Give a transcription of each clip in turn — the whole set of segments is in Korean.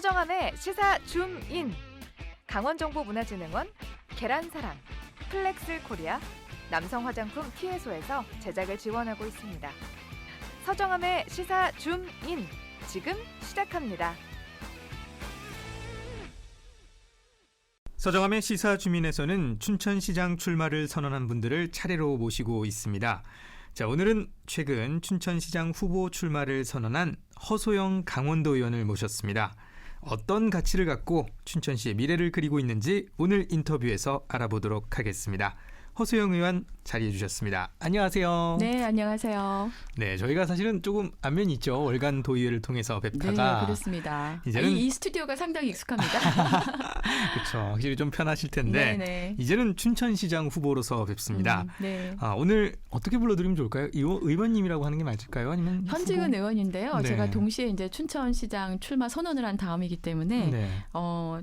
서정함의 시사 줌인, 강원정보문화진흥원, 계란사랑, 플렉스 코리아, 남성 화장품 티에소에서 제작을 지원하고 있습니다. 서정함의 시사 줌인, 지금 시작합니다. 서정함의 시사 주민에서는 춘천시장 출마를 선언한 분들을 차례로 모시고 있습니다. 자, 오늘은 최근 춘천시장 후보 출마를 선언한 허소영 강원도 의원을 모셨습니다. 어떤 가치를 갖고 춘천시의 미래를 그리고 있는지 오늘 인터뷰에서 알아보도록 하겠습니다. 허소영 의원 자리해 주셨습니다. 안녕하세요. 네, 안녕하세요. 네, 저희가 사실은 조금 안면이 있죠. 월간 도의회를 통해서 뵙다가. 네, 그렇습니다. 이제는 이 스튜디오가 상당히 익숙합니다. 그렇죠. 확실히 좀 편하실 텐데 네네. 이제는 춘천시장 후보로서 뵙습니다. 네. 오늘 어떻게 불러드리면 좋을까요? 의원님이라고 하는 게 맞을까요? 아니면 현직은 후보? 의원인데요. 네. 제가 동시에 이제 춘천시장 출마 선언을 한 다음이기 때문에 네.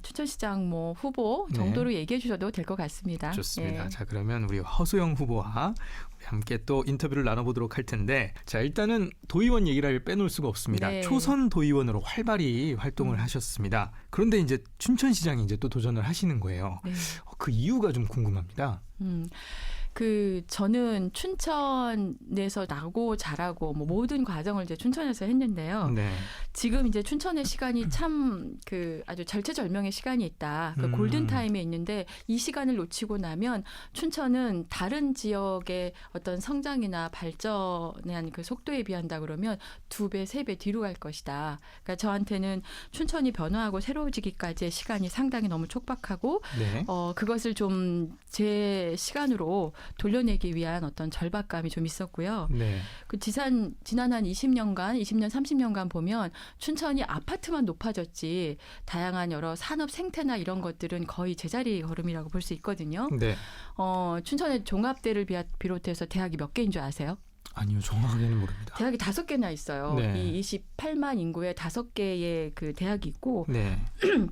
춘천시장 후보 정도로 얘기해 주셔도 될 것 같습니다. 좋습니다. 예. 자, 그러면 우리 허소영 후보와 함께 또 인터뷰를 나눠보도록 할 텐데, 자, 일단은 도의원 얘기를 빼놓을 수가 없습니다. 네. 초선 도의원으로 활발히 활동을 하셨습니다. 그런데 이제 춘천시장이 이제 또 도전을 하시는 거예요. 네. 그 이유가 좀 궁금합니다. 저는 춘천에서 나고 자라고 모든 과정을 이제 춘천에서 했는데요. 네. 지금 이제 춘천의 시간이 참 아주 절체절명의 시간이 있다. 그 골든타임에 있는데 이 시간을 놓치고 나면 춘천은 다른 지역의 어떤 성장이나 발전에 대한 그 속도에 비한다 그러면 2배, 3배 뒤로 갈 것이다. 그러니까 저한테는 춘천이 변화하고 새로워지기까지의 시간이 상당히 너무 촉박하고 네. 그것을 좀 제 시간으로 돌려내기 위한 어떤 절박감이 좀 있었고요. 네. 지난 한 20년, 30년간 보면 춘천이 아파트만 높아졌지 다양한 여러 산업 생태나 이런 것들은 거의 제자리 걸음이라고 볼 수 있거든요. 네. 춘천의 종합대를 비롯해서 대학이 몇 개인 줄 아세요? 아니요, 정확하게는 모릅니다. 대학이 5개나 있어요. 네. 이 28만 인구에 5개의 그 대학이 있고 네.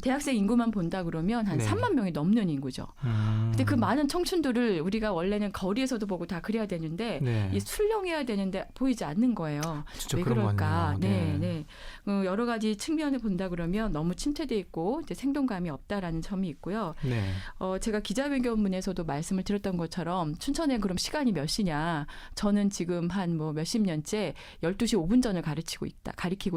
대학생 인구만 본다 그러면 한 네. 3만 명이 넘는 인구죠. 근데 그 많은 청춘들을 우리가 원래는 거리에서도 보고 다 그래야 되는데 네. 이 술렁해야 되는데 보이지 않는 거예요. 진짜 왜 그런 것 그럴까? 같네요. 네. 네. 여러 가지 측면을 본다 그러면 너무 침체돼 있고 이제 생동감이 없다라는 점이 있고요. 네. 제가 기자회견문에서도 말씀을 드렸던 것처럼 춘천에 그럼 시간이 몇 시냐? 저는 지금 한 몇십 년째 12시 5분 전을 가리키고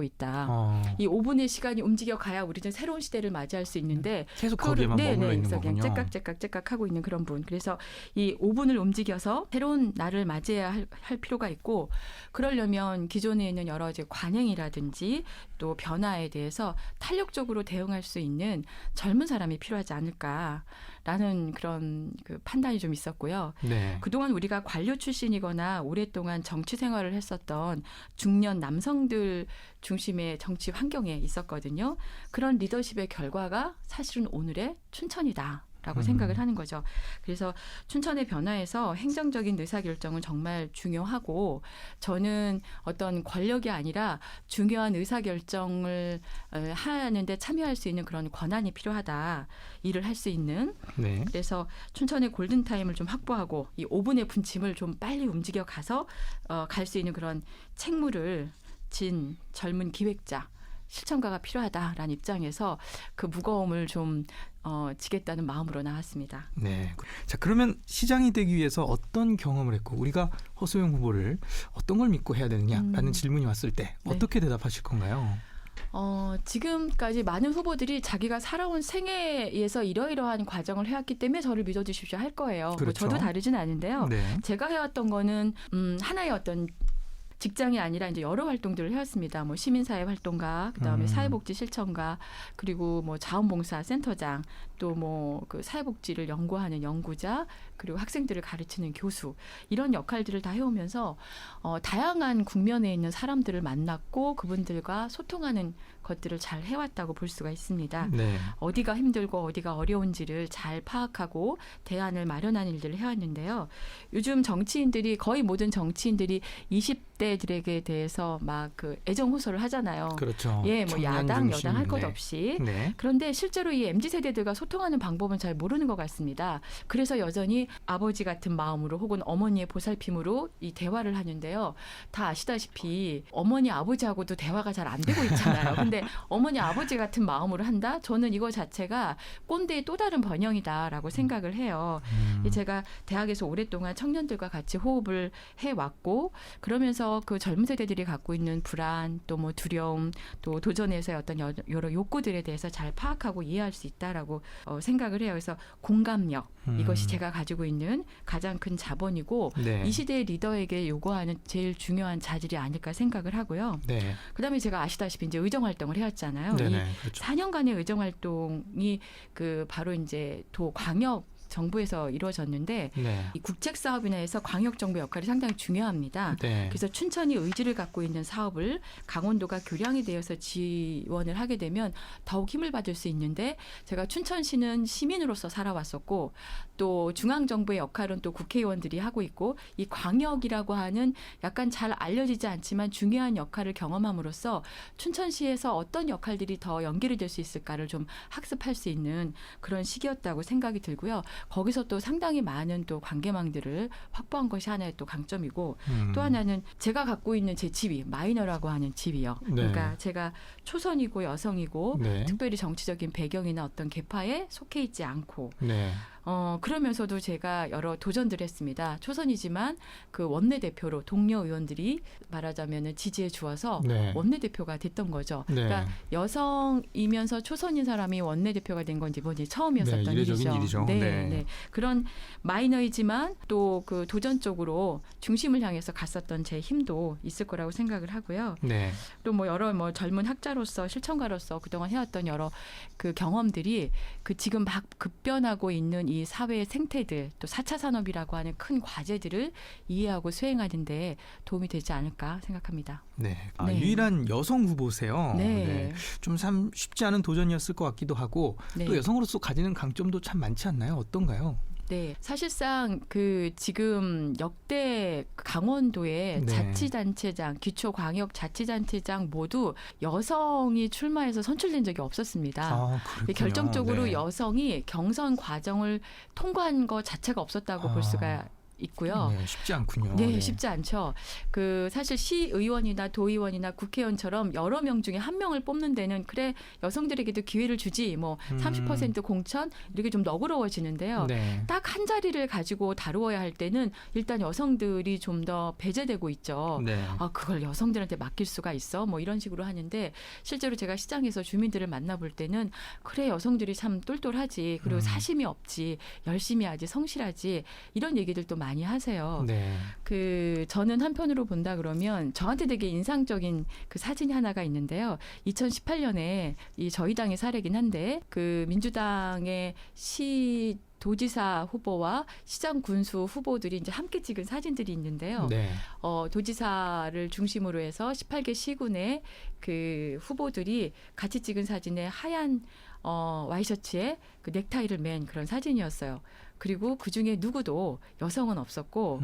있다. 이 5분의 시간이 움직여 가야 우리는 새로운 시대를 맞이할 수 있는데 계속 거기에만 머물러 있는 그냥 거군요. 째깍 하고 있는 그런 분. 그래서 이 5분을 움직여서 새로운 날을 맞이해야 할 필요가 있고 그러려면 기존에 있는 여러 이제 관행이라든지 또 변화에 대해서 탄력적으로 대응할 수 있는 젊은 사람이 필요하지 않을까라는 그런 그 판단이 좀 있었고요. 네. 그동안 우리가 관료 출신이거나 오랫동안 정치 생활을 했었던 중년 남성들 중심의 정치 환경에 있었거든요. 그런 리더십의 결과가 사실은 오늘의 춘천이다. 라고 생각을 하는 거죠. 그래서 춘천의 변화에서 행정적인 의사결정은 정말 중요하고 저는 어떤 권력이 아니라 중요한 의사결정을 하는데 참여할 수 있는 그런 권한이 필요하다. 일을 할 수 있는. 네. 그래서 춘천의 골든타임을 좀 확보하고 이 5분의 분침을 좀 빨리 움직여 가서 갈 수 있는 그런 책무를 진 젊은 기획자. 실천가가 필요하다라는 입장에서 그 무거움을 좀 지겠다는 마음으로 나왔습니다. 네. 자, 그러면 시장이 되기 위해서 어떤 경험을 했고 우리가 허소영 후보를 어떤 걸 믿고 해야 되느냐라는 질문이 왔을 때 어떻게 대답하실 건가요? 지금까지 많은 후보들이 자기가 살아온 생애에서 이러이러한 과정을 해왔기 때문에 저를 믿어주십시오 할 거예요. 그렇죠. 저도 다르진 않은데요. 네. 제가 해왔던 거는 하나의 어떤 직장이 아니라 이제 여러 활동들을 해왔습니다. 시민사회 활동가, 그다음에 사회복지 실천가, 그리고 자원봉사 센터장, 또 그 사회복지를 연구하는 연구자, 그리고 학생들을 가르치는 교수 이런 역할들을 다 해오면서 다양한 국면에 있는 사람들을 만났고 그분들과 소통하는 것들을 잘 해왔다고 볼 수가 있습니다. 네. 어디가 힘들고 어디가 어려운지를 잘 파악하고 대안을 마련하는 일들을 해왔는데요. 요즘 정치인들이 거의 모든 정치인들이 20대들에게 대해서 막 그 애정 호소를 하잖아요. 그렇죠. 예, 야당, 여당 할 것 네. 없이. 네. 그런데 실제로 이 MZ세대들과 소통하는 방법은 잘 모르는 것 같습니다. 그래서 여전히 아버지 같은 마음으로 혹은 어머니의 보살핌으로 이 대화를 하는데요. 다 아시다시피 어머니 아버지하고도 대화가 잘 안 되고 있잖아요. 근데 어머니 아버지 같은 마음으로 한다? 저는 이거 자체가 꼰대의 또 다른 번영이다라고 생각을 해요. 제가 대학에서 오랫동안 청년들과 같이 호흡을 해왔고 그러면서 그 젊은 세대들이 갖고 있는 불안 또 뭐 두려움 또 도전에서의 어떤 여러 욕구들에 대해서 잘 파악하고 이해할 수 있다라고 생각을 해요. 그래서 공감력 이것이 제가 가지고 있는 가장 큰 자본이고 네. 이 시대의 리더에게 요구하는 제일 중요한 자질이 아닐까 생각을 하고요. 네. 그다음에 제가 아시다시피 이제 의정 활동을 해왔잖아요. 네네, 이 그렇죠. 4년간의 의정 활동이 그 바로 이제 도 광역 정부에서 이루어졌는데 네. 이 국책 사업이나 해서 광역 정부 역할이 상당히 중요합니다. 네. 그래서 춘천이 의지를 갖고 있는 사업을 강원도가 교량이 되어서 지원을 하게 되면 더욱 힘을 받을 수 있는데 제가 춘천시는 시민으로서 살아왔었고 또 중앙정부의 역할은 또 국회의원들이 하고 있고 이 광역이라고 하는 약간 잘 알려지지 않지만 중요한 역할을 경험함으로써 춘천시에서 어떤 역할들이 더 연결이 될 수 있을까를 좀 학습할 수 있는 그런 시기였다고 생각이 들고요. 거기서 또 상당히 많은 또 관계망들을 확보한 것이 하나의 또 강점이고 또 하나는 제가 갖고 있는 제 지위 마이너라고 하는 지위요. 네. 그러니까 제가 초선이고 여성이고 네. 특별히 정치적인 배경이나 어떤 계파에 속해 있지 않고 네. 그러면서도 제가 여러 도전들을 했습니다. 초선이지만 그 원내대표로 동료 의원들이 말하자면 지지해 주어서 네. 원내대표가 됐던 거죠. 네. 그러니까 여성이면서 초선인 사람이 원내대표가 된 건 이번이 처음이었었던 네, 이례적인 일이죠. 네, 네. 네. 그런 마이너이지만 또 그 도전적으로 중심을 향해서 갔었던 제 힘도 있을 거라고 생각을 하고요. 네. 또 뭐 여러 뭐 젊은 학자로서 실천가로서 그동안 해왔던 여러 그 경험들이 그 지금 막 급변하고 있는 이 사회의 생태들 또 4차 산업이라고 하는 큰 과제들을 이해하고 수행하는 데 도움이 되지 않을까 생각합니다. 네. 네. 유일한 여성 후보세요. 네. 좀 참 쉽지 않은 도전이었을 것 같기도 하고 네. 또 여성으로서 가지는 강점도 참 많지 않나요? 어떤가요? 네, 사실상 그 지금 역대 강원도의 네. 자치단체장, 기초광역자치단체장 모두 여성이 출마해서 선출된 적이 없었습니다. 그렇군요. 결정적으로 네. 여성이 경선 과정을 통과한 것 자체가 없었다고 볼 수가 있고요. 네, 쉽지 않군요. 네, 쉽지 않죠. 그 사실 시의원이나 도의원이나 국회의원처럼 여러 명 중에 한 명을 뽑는 데는 그래 여성들에게도 기회를 주지 뭐 30% 공천 이렇게 좀 너그러워지는데요. 네. 딱 한 자리를 가지고 다루어야 할 때는 일단 여성들이 좀 더 배제되고 있죠. 네. 그걸 여성들한테 맡길 수가 있어? 뭐 이런 식으로 하는데 실제로 제가 시장에서 주민들을 만나볼 때는 그래 여성들이 참 똘똘하지 그리고 사심이 없지 열심히 하지 성실하지 이런 얘기들도 많이 하세요. 네. 그 저는 한편으로 본다 그러면 저한테 되게 인상적인 그 사진이 하나가 있는데요. 2018년에 이 저희 당의 사례긴 한데 그 민주당의 도지사 후보와 시장 군수 후보들이 이제 함께 찍은 사진들이 있는데요. 네. 도지사를 중심으로 해서 18개 시군의 그 후보들이 같이 찍은 사진에 하얀 와이셔츠에 그 넥타이를 맨 그런 사진이었어요. 그리고 그중에 누구도 여성은 없었고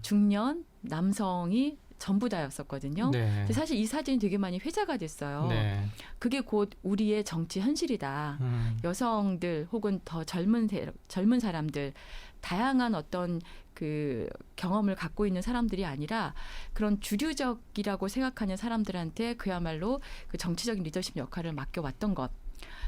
중년 남성이 전부 다였었거든요. 네. 근데 사실 이 사진이 되게 많이 회자가 됐어요. 네. 그게 곧 우리의 정치 현실이다. 여성들 혹은 더 젊은 사람들 다양한 어떤 그 경험을 갖고 있는 사람들이 아니라 그런 주류적이라고 생각하는 사람들한테 그야말로 그 정치적인 리더십 역할을 맡겨왔던 것.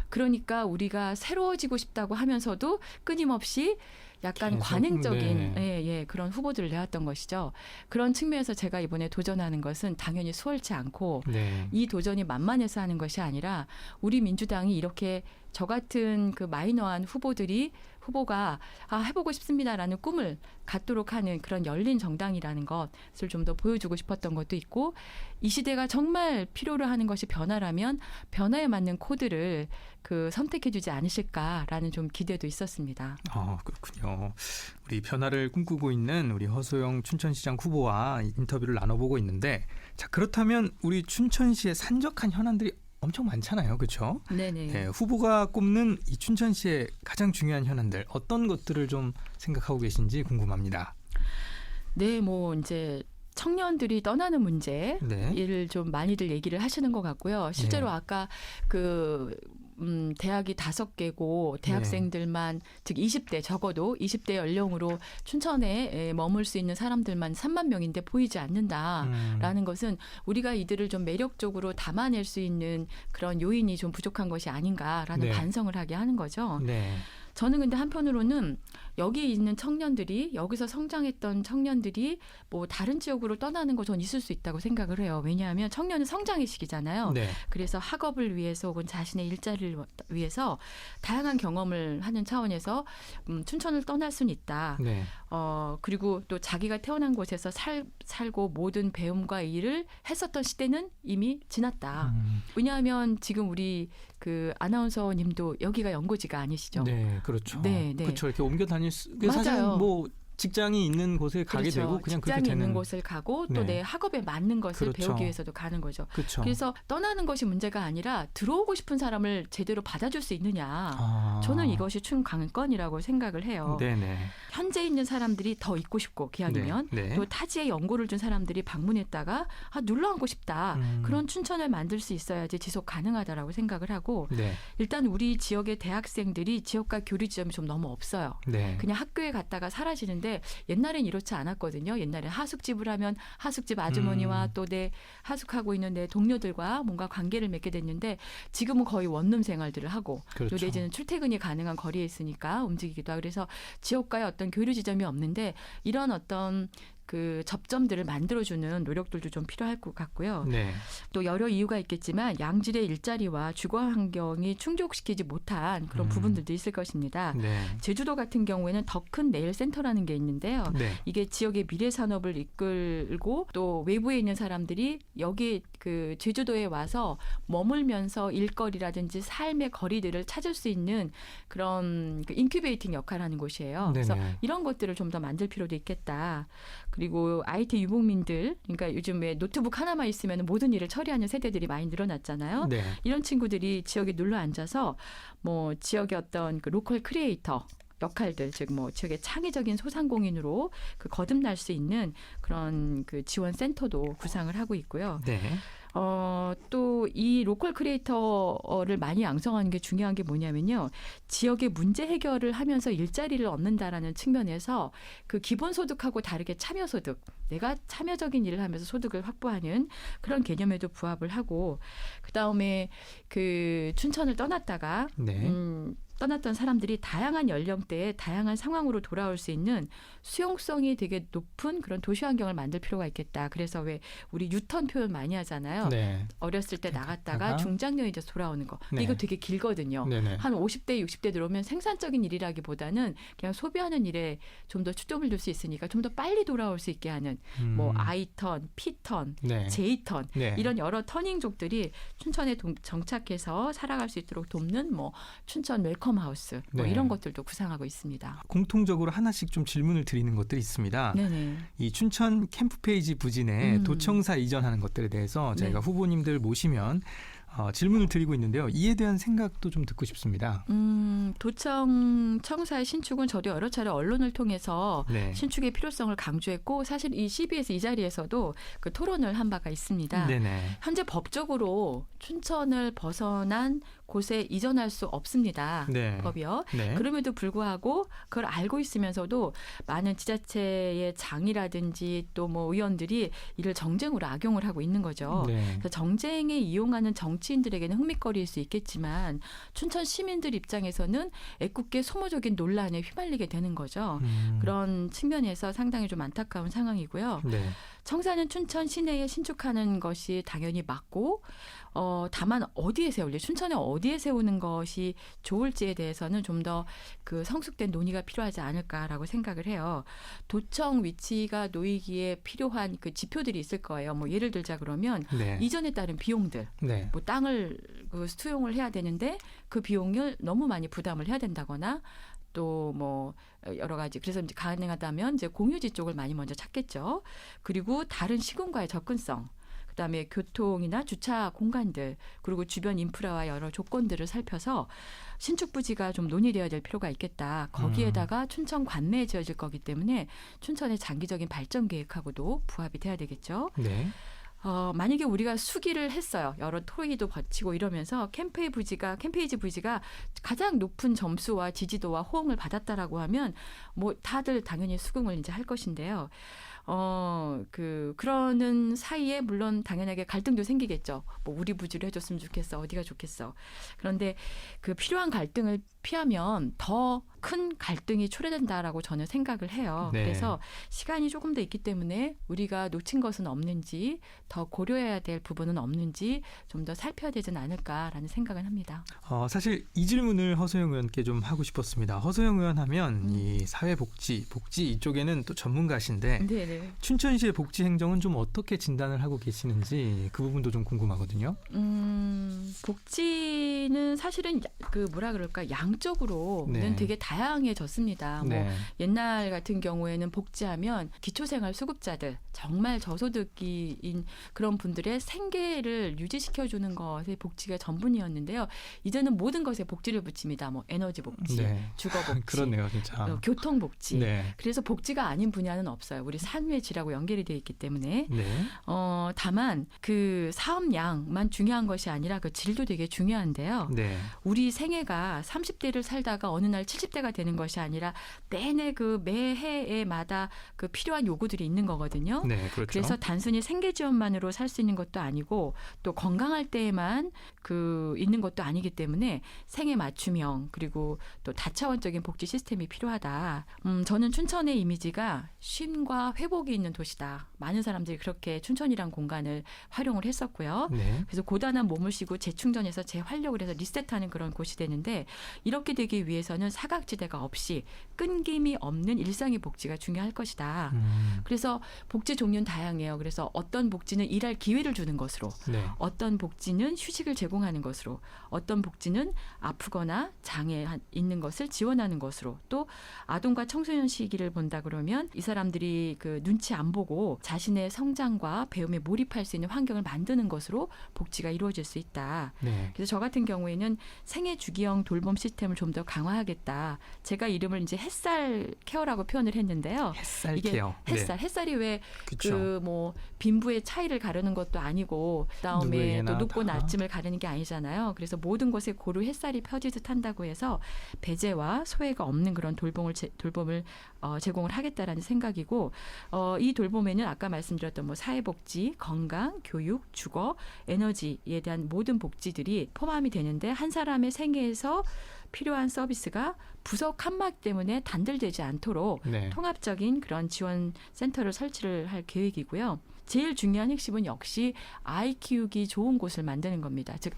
그러니까 우리가 새로워지고 싶다고 하면서도 끊임없이 약간 계속, 관행적인 네. 그런 후보들을 내왔던 것이죠. 그런 측면에서 제가 이번에 도전하는 것은 당연히 수월치 않고 네. 이 도전이 만만해서 하는 것이 아니라 우리 민주당이 이렇게 저 같은 그 마이너한 후보가 해보고 싶습니다라는 꿈을 갖도록 하는 그런 열린 정당이라는 것을 좀 더 보여주고 싶었던 것도 있고 이 시대가 정말 필요로 하는 것이 변화라면 변화에 맞는 코드를 그 선택해주지 않으실까라는 좀 기대도 있었습니다. 그렇군요. 우리 변화를 꿈꾸고 있는 우리 허소영 춘천시장 후보와 인터뷰를 나눠보고 있는데 자 그렇다면 우리 춘천시의 산적한 현안들이 엄청 많잖아요. 그렇죠? 네네. 네, 후보가 꼽는 이 춘천시의 가장 중요한 현안들 어떤 것들을 좀 생각하고 계신지 궁금합니다. 네, 뭐 이제 청년들이 떠나는 문제를 네. 좀 많이들 얘기를 하시는 것 같고요. 실제로 네. 아까 그 대학이 5개고 대학생들만 즉 20대 적어도 20대 연령으로 춘천에 머물 수 있는 사람들만 3만 명인데 보이지 않는다라는 것은 우리가 이들을 좀 매력적으로 담아낼 수 있는 그런 요인이 좀 부족한 것이 아닌가라는 네. 반성을 하게 하는 거죠. 네. 저는 근데 한편으로는 여기 있는 청년들이 여기서 성장했던 청년들이 뭐 다른 지역으로 떠나는 거 전 있을 수 있다고 생각을 해요. 왜냐하면 청년은 성장의 시기잖아요. 네. 그래서 학업을 위해서 혹은 자신의 일자리를 위해서 다양한 경험을 하는 차원에서 춘천을 떠날 수는 있다. 네. 그리고 또 자기가 태어난 곳에서 살고 모든 배움과 일을 했었던 시대는 이미 지났다. 왜냐하면 지금 우리 그 아나운서님도 여기가 연고지가 아니시죠? 네, 그렇죠. 네, 네. 그렇죠. 이렇게 옮겨 다닐 수 사실 맞아요. 뭐 직장이 있는 곳에 가게 그렇죠. 되고 그냥 그렇게 직장이 되는 있는 곳을 가고 또 네. 내 학업에 맞는 것을 그렇죠. 배우기 위해서도 가는 거죠. 그렇죠. 그래서 떠나는 것이 문제가 아니라 들어오고 싶은 사람을 제대로 받아줄 수 있느냐. 아. 저는 이것이 충강건이라고 생각을 해요. 네네. 현재 있는 사람들이 더 있고 싶고 기왕이면 네. 네. 또 타지에 연고를 준 사람들이 방문했다가 눌러앉고 싶다. 그런 춘천을 만들 수 있어야지 지속 가능하다라고 생각을 하고 네. 일단 우리 지역의 대학생들이 지역과 교류 지점이 좀 너무 없어요. 네. 그냥 학교에 갔다가 사라지는데 옛날엔 이렇지 않았거든요. 옛날에 하숙집을 하면 하숙집 아주머니와 또 내 하숙하고 있는 내 동료들과 뭔가 관계를 맺게 됐는데 지금은 거의 원룸 생활들을 하고 그렇죠. 또 내지는 출퇴근이 가능한 거리에 있으니까 움직이기도 하고 그래서 지역과의 어떤 교류 지점이 없는데 이런 어떤 그 접점들을 만들어주는 노력들도 좀 필요할 것 같고요. 네. 또 여러 이유가 있겠지만 양질의 일자리와 주거 환경이 충족시키지 못한 그런 부분들도 있을 것입니다. 네. 제주도 같은 경우에는 더 큰 네일 센터라는 게 있는데요. 네. 이게 지역의 미래 산업을 이끌고 또 외부에 있는 사람들이 여기 그 제주도에 와서 머물면서 일거리라든지 삶의 거리들을 찾을 수 있는 그런 그 인큐베이팅 역할을 하는 곳이에요. 그래서 네네. 이런 것들을 좀 더 만들 필요도 있겠다. 그리고 IT 유복민들, 그러니까 요즘 왜 노트북 하나만 있으면 모든 일을 처리하는 세대들이 많이 늘어났잖아요. 네. 이런 친구들이 지역에 눌러 앉아서 뭐 지역의 어떤 그 로컬 크리에이터 역할들, 즉 뭐 지역의 창의적인 소상공인으로 그 거듭날 수 있는 그런 그 지원 센터도 구상을 하고 있고요. 네. 또 이 로컬 크리에이터를 많이 양성하는 게 중요한 게 뭐냐면요. 지역의 문제 해결을 하면서 일자리를 얻는다라는 측면에서 그 기본소득하고 다르게 참여소득, 내가 참여적인 일을 하면서 소득을 확보하는 그런 개념에도 부합을 하고 그다음에 그 춘천을 떠났다가 네. 떠났던 사람들이 다양한 연령대에 다양한 상황으로 돌아올 수 있는 수용성이 되게 높은 그런 도시 환경을 만들 필요가 있겠다. 그래서 왜 우리 유턴 표현 많이 하잖아요. 네. 어렸을 때 나갔다가 중장년이 돼서 돌아오는 거. 네. 이거 되게 길거든요. 네네. 한 50대, 60대 들어오면 생산적인 일이라기보다는 그냥 소비하는 일에 좀 더 초점을 둘 수 있으니까 좀 더 빨리 돌아올 수 있게 하는 뭐 I턴, P턴, 네. J턴 네. 이런 여러 터닝족들이 춘천에 정착해서 살아갈 수 있도록 돕는 뭐 춘천 웰컴 하우스 뭐 네. 이런 것들도 구상하고 있습니다. 공통적으로 하나씩 좀 질문을 드리는 것들이 있습니다. 네네. 이 춘천 캠프 페이지 부진에 도청사 이전하는 것들에 대해서 저희가 네. 후보님들 모시면 질문을 드리고 있는데요. 이에 대한 생각도 좀 듣고 싶습니다. 도청 청사의 신축은 저도 여러 차례 언론을 통해서 네. 신축의 필요성을 강조했고 사실 이 CBS 이 자리에서도 그 토론을 한 바가 있습니다. 네네. 현재 법적으로 춘천을 벗어난 곳에 이전할 수 없습니다. 네. 법이요. 네. 그럼에도 불구하고 그걸 알고 있으면서도 많은 지자체의 장이라든지 또 뭐 의원들이 이를 정쟁으로 악용을 하고 있는 거죠. 네. 그래서 정쟁에 이용하는 정치인들에게는 흥미거리일 수 있겠지만 춘천 시민들 입장에서는 애꿎게 소모적인 논란에 휘말리게 되는 거죠. 그런 측면에서 상당히 좀 안타까운 상황이고요. 네. 청사는 춘천 시내에 신축하는 것이 당연히 맞고 다만 어디에 세울지 춘천에 어디에 세우는 것이 좋을지에 대해서는 좀 더 그 성숙된 논의가 필요하지 않을까라고 생각을 해요. 도청 위치가 놓이기에 필요한 그 지표들이 있을 거예요. 뭐 예를 들자 그러면 네. 이전에 따른 비용들, 네. 뭐 땅을 그 수용을 해야 되는데 그 비용을 너무 많이 부담을 해야 된다거나 또 뭐 여러 가지 그래서 이제 가능하다면 이제 공유지 쪽을 많이 먼저 찾겠죠. 그리고 다른 시군과의 접근성. 그다음에 교통이나 주차 공간들 그리고 주변 인프라와 여러 조건들을 살펴서 신축 부지가 좀 논의되어야 될 필요가 있겠다. 거기에다가 춘천 관내에 지어질 거기 때문에 춘천의 장기적인 발전 계획하고도 부합이 돼야 되겠죠. 네. 만약에 우리가 수기를 했어요. 여러 토의도 거치고 이러면서 캠페이지 부지가 가장 높은 점수와 지지도와 호응을 받았다라고 하면 뭐 다들 당연히 수긍을 이제 할 것인데요. 그러는 사이에 물론 당연하게 갈등도 생기겠죠. 뭐 우리 부지로 해줬으면 좋겠어. 어디가 좋겠어. 그런데 그 필요한 갈등을 피하면 더 큰 갈등이 초래된다라고 저는 생각을 해요. 네. 그래서 시간이 조금 더 있기 때문에 우리가 놓친 것은 없는지 더 고려해야 될 부분은 없는지 좀 더 살펴야 되진 않을까라는 생각은 합니다. 사실 이 질문을 허소영 의원께 좀 하고 싶었습니다. 허소영 의원 하면 이 복지 이쪽에는 또 전문가신데 네네. 춘천시의 복지 행정은 좀 어떻게 진단을 하고 계시는지 그 부분도 좀 궁금하거든요. 복지는 사실은 양적으로는 네. 되게 다양해졌습니다. 네. 뭐 옛날 같은 경우에는 복지하면 기초생활 수급자들, 정말 저소득인 그런 분들의 생계를 유지시켜주는 것에 복지가 전분이었는데요. 이제는 모든 것에 복지를 붙입니다. 뭐 에너지 복지, 네. 주거 복지, 그러네요, 진짜. 교통 복지. 네. 그래서 복지가 아닌 분야는 없어요. 우리 삶의 질하고 연결이 되어 있기 때문에. 네. 다만 그 사업량만 중요한 것이 아니라 그 질도 되게 중요한데요. 네. 우리 생애가 30대를 살다가 어느 날 70대가 되는 것이 아니라 내내 매해마다 그 필요한 요구들이 있는 거거든요. 네, 그렇죠. 그래서 단순히 생계 지원만으로 살 수 있는 것도 아니고 또 건강할 때에만 있는 것도 아니기 때문에 생애 맞춤형 그리고 또 다차원적인 복지 시스템이 필요하다. 저는 춘천의 이미지가 쉼과 회복이 있는 도시다. 많은 사람들이 그렇게 춘천이란 공간을 활용을 했었고요. 네. 그래서 고단한 몸을 쉬고 재충전해서 재활력을 해서 리셋하는 그런 곳이 되는데 이렇게 되기 위해서는 사각지대가 없이 끊김이 없는 일상의 복지가 중요할 것이다. 그래서 복지 종류는 다양해요. 그래서 어떤 복지는 일할 기회를 주는 것으로 네. 어떤 복지는 휴식을 제공하는 것으로 어떤 복지는 아프거나 장애 있는 것을 지원하는 것으로 또 아동과 청소년 시기를 본다 그러면 이 사람들이 그 눈치 안 보고 자신의 성장과 배움에 몰입할 수 있는 환경을 만드는 것으로 복지가 이루어질 수 있다. 네. 그래서 저 같은 경우에는 생애 주기형 돌봄 시스템을 좀 더 강화하겠다. 제가 이름을 이제 햇살 케어라고 표현을 했는데요. 햇살 이게 케어. 햇살이 왜 그렇죠. 빈부의 차이를 가르는 것도 아니고 그다음에 누구에게나 또 높고 다. 낮음을 가르는 게 아니잖아요. 그래서 모든 곳에 고루 햇살이 펴지듯 한다고 해서 배제와 소외가 없는 그런 돌봄을 제공을 하겠다라는 생각이고 이 돌봄에는 아까 말씀드렸던 뭐 사회복지, 건강, 교육, 주거, 에너지에 대한 모든 복지들이 포함이 되는데 한 사람의 생애에서 필요한 서비스가 부서 칸막 때문에 단절되지 않도록 네. 통합적인 그런 지원 센터를 설치를 할 계획이고요. 제일 중요한 핵심은 역시 아이 키우기 좋은 곳을 만드는 겁니다. 즉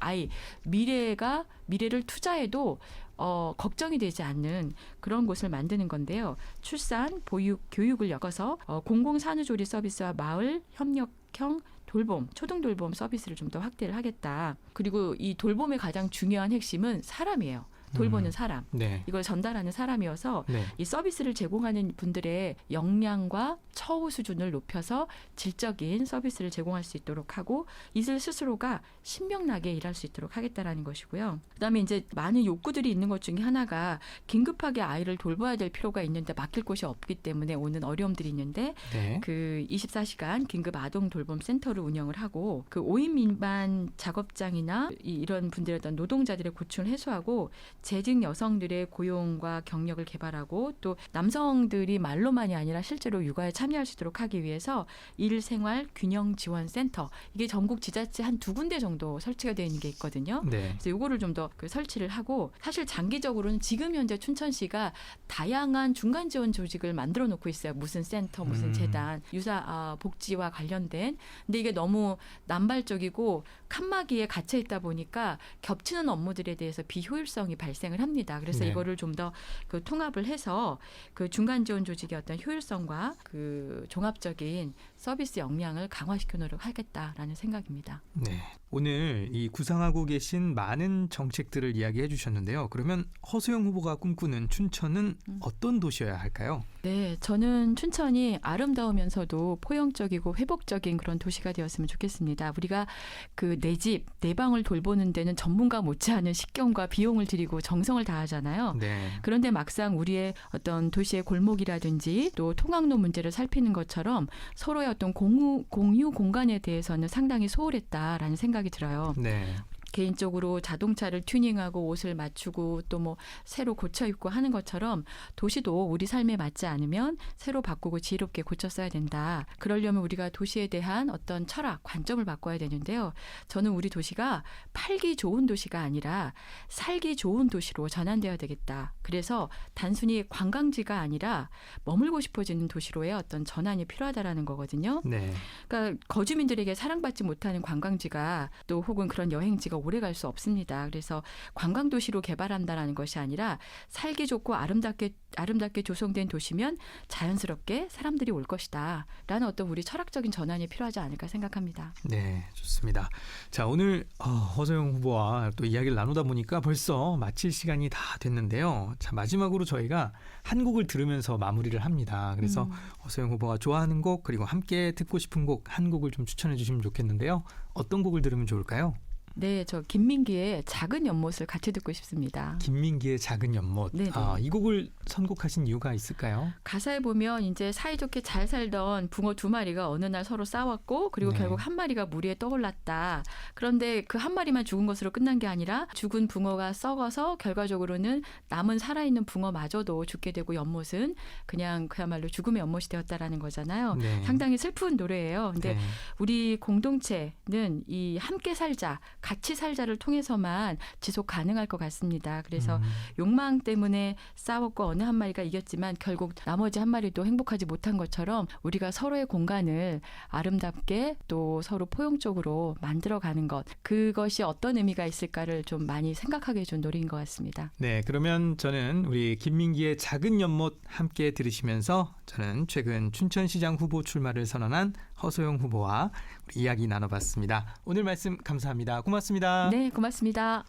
미래를 투자해도 걱정이 되지 않는 그런 곳을 만드는 건데요. 출산, 보육, 교육을 엮어서 공공산후조리 서비스와 마을 협력형 돌봄, 초등돌봄 서비스를 좀 더 확대를 하겠다. 그리고 이 돌봄의 가장 중요한 핵심은 사람이에요. 돌보는 사람. 네. 이걸 전달하는 사람이어서 네. 이 서비스를 제공하는 분들의 역량과 처우 수준을 높여서 질적인 서비스를 제공할 수 있도록 하고 이들 스스로가 신명나게 일할 수 있도록 하겠다라는 것이고요. 그다음에 이제 많은 욕구들이 있는 것 중에 하나가 긴급하게 아이를 돌봐야 될 필요가 있는데 맡길 곳이 없기 때문에 오는 어려움들이 있는데 네. 그 24시간 긴급 아동 돌봄 센터를 운영을 하고 그 5인 미만 작업장이나 이런 분들의 어떤 노동자들의 고충을 해소하고 재직 여성들의 고용과 경력을 개발하고 또 남성들이 말로만이 아니라 실제로 육아에 참여할 수 있도록 하기 위해서 일생활 균형 지원 센터 이게 전국 지자체 한 2군데 정도 설치가 되어 있는 게 있거든요. 네. 그래서 이거를 좀 더 설치를 하고 사실 장기적으로는 지금 현재 춘천시가 다양한 중간 지원 조직을 만들어 놓고 있어요. 무슨 센터, 무슨 재단, 유사 복지와 관련된. 근데 이게 너무 남발적이고 칸막이에 갇혀 있다 보니까 겹치는 업무들에 대해서 비효율성이 발생을 합니다. 그래서 네. 이거를 좀 더 그 통합을 해서 그 중간 지원 조직의 어떤 효율성과 그 종합적인 서비스 역량을 강화시켜 놓도록 하겠다라는 생각입니다. 네. 오늘 이 구상하고 계신 많은 정책들을 이야기해 주셨는데요. 그러면 허소영 후보가 꿈꾸는 춘천은 어떤 도시여야 할까요? 네, 저는 춘천이 아름다우면서도 포용적이고 회복적인 그런 도시가 되었으면 좋겠습니다. 우리가 그 내 집, 내 방을 돌보는 데는 전문가 못지않은 식경과 비용을 들이고 정성을 다하잖아요. 네. 그런데 막상 우리의 어떤 도시의 골목이라든지 또 통학로 문제를 살피는 것처럼 서로의 어떤 공유 공간에 대해서는 상당히 소홀했다라는 생각이 들어요. 네. 개인적으로 자동차를 튜닝하고 옷을 맞추고 또 뭐 새로 고쳐 입고 하는 것처럼 도시도 우리 삶에 맞지 않으면 새로 바꾸고 지혜롭게 고쳐 써야 된다. 그러려면 우리가 도시에 대한 어떤 철학, 관점을 바꿔야 되는데요. 저는 우리 도시가 팔기 좋은 도시가 아니라 살기 좋은 도시로 전환되어야 되겠다. 그래서 단순히 관광지가 아니라 머물고 싶어지는 도시로의 어떤 전환이 필요하다라는 거거든요. 네. 그러니까 거주민들에게 사랑받지 못하는 관광지가 또 혹은 그런 여행지가 오래 갈 수 없습니다. 그래서 관광도시로 개발한다라는 것이 아니라 살기 좋고 아름답게 조성된 도시면 자연스럽게 사람들이 올 것이다. 라는 어떤 우리 철학적인 전환이 필요하지 않을까 생각합니다. 네, 좋습니다. 자, 오늘 허소영 후보와 또 이야기를 나누다 보니까 벌써 마칠 시간이 다 됐는데요. 자, 마지막으로 저희가 한 곡을 들으면서 마무리를 합니다. 그래서 허소영 후보가 좋아하는 곡 그리고 함께 듣고 싶은 곡 한 곡을 좀 추천해 주시면 좋겠는데요. 어떤 곡을 들으면 좋을까요? 네, 저 김민기의 작은 연못을 같이 듣고 싶습니다. 김민기의 작은 연못. 네네. 이 곡을 선곡하신 이유가 있을까요? 가사에 보면 이제 사이좋게 잘 살던 붕어 2마리가 어느 날 서로 싸웠고 그리고 네. 결국 한 마리가 물 위에 떠올랐다. 그런데 그 한 마리만 죽은 것으로 끝난 게 아니라 죽은 붕어가 썩어서 결과적으로는 남은 살아있는 붕어마저도 죽게 되고 연못은 그냥 그야말로 죽음의 연못이 되었다라는 거잖아요. 네. 상당히 슬픈 노래예요. 근데 네. 우리 공동체는 이 함께 살자, 같이 살자를 통해서만 지속 가능할 것 같습니다. 그래서 욕망 때문에 싸웠고 어느 한 마리가 이겼지만 결국 나머지 한 마리도 행복하지 못한 것처럼 우리가 서로의 공간을 아름답게 또 서로 포용적으로 만들어가는 것, 그것이 어떤 의미가 있을까를 좀 많이 생각하게 해준 노래인 것 같습니다. 네, 그러면 저는 우리 김민기의 작은 연못 함께 들으시면서 저는 최근 춘천시장 후보 출마를 선언한 허소영 후보와 우리 이야기 나눠봤습니다. 오늘 말씀 감사합니다. 고맙습니다. 네, 고맙습니다.